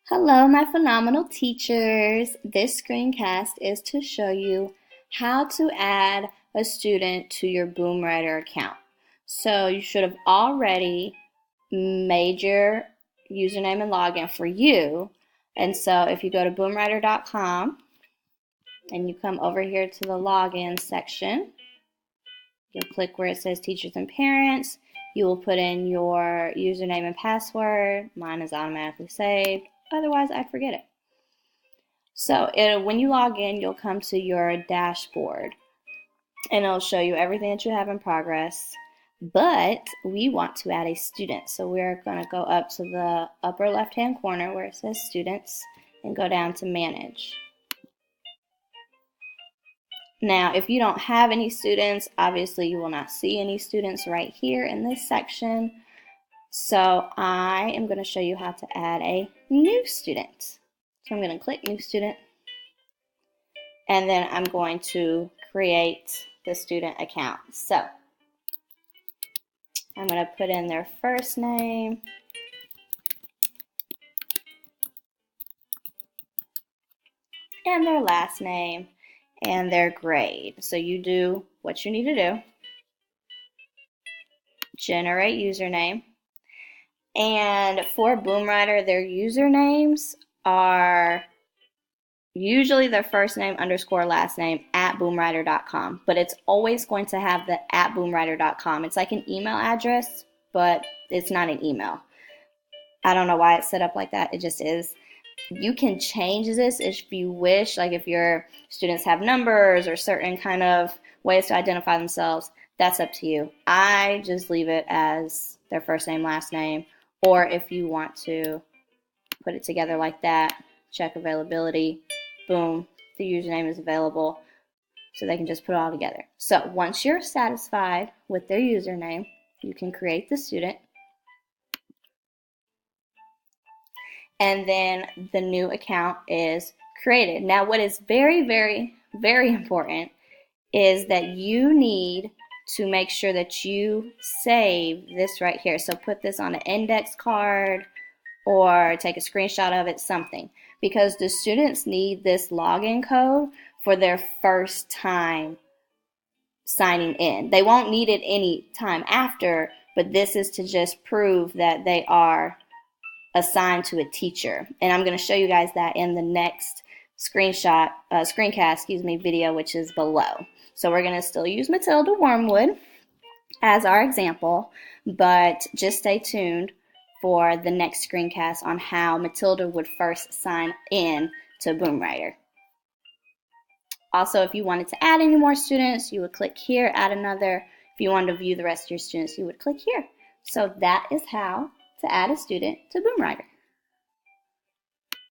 Hello, my phenomenal teachers. This screencast is to show you how to add a student to your Boomwriter account. So you should have already made your username and login for you. And so if you go to boomwriter.com and you come over here to the login section, you'll click where it says teachers and parents. You will put in your username and password. Mine is automatically saved. Otherwise, I'd forget it. So when you log in, you'll come to your dashboard and it'll show you everything that you have in progress. But we want to add a student. So we're going to go up to the upper left-hand corner where it says students and go down to manage. Now, if you don't have any students, obviously you will not see any students right here in this section. So I am going to show you how to add a new student. So I'm going to click new student, and then I'm going to create the student account. So I'm going to put in their first name, and their last name, and their grade. So you do what you need to do. Generate username. And for Boomwriter, their usernames are usually their first name underscore last name at boomwriter.com. But it's always going to have the at boomwriter.com. It's like an email address, but it's not an email. I don't know why it's set up like that. It just is. You can change this if you wish, like if your students have numbers or certain kind of ways to identify themselves. That's up to you. I just leave it as their first name, last name. Or if you want to put it together like that, check availability, boom, the username is available, so they can just put it all together. So once you're satisfied with their username, you can create the student, and then the new account is created. Now what is very, very, very important is that you need to make sure that you save this right here. So put this on an index card or take a screenshot of it, something, because the students need this login code for their first time signing in. They won't need it any time after, but this is to just prove that they are assigned to a teacher. And I'm going to show you guys that in the next screencast video, which is below. So we're going to still use Matilda Wormwood as our example, but just stay tuned for the next screencast on how Matilda would first sign in to Boomwriter. Also, if you wanted to add any more students, you would click here, add another. If you wanted to view the rest of your students, you would click here. So that is how to add a student to Boomwriter.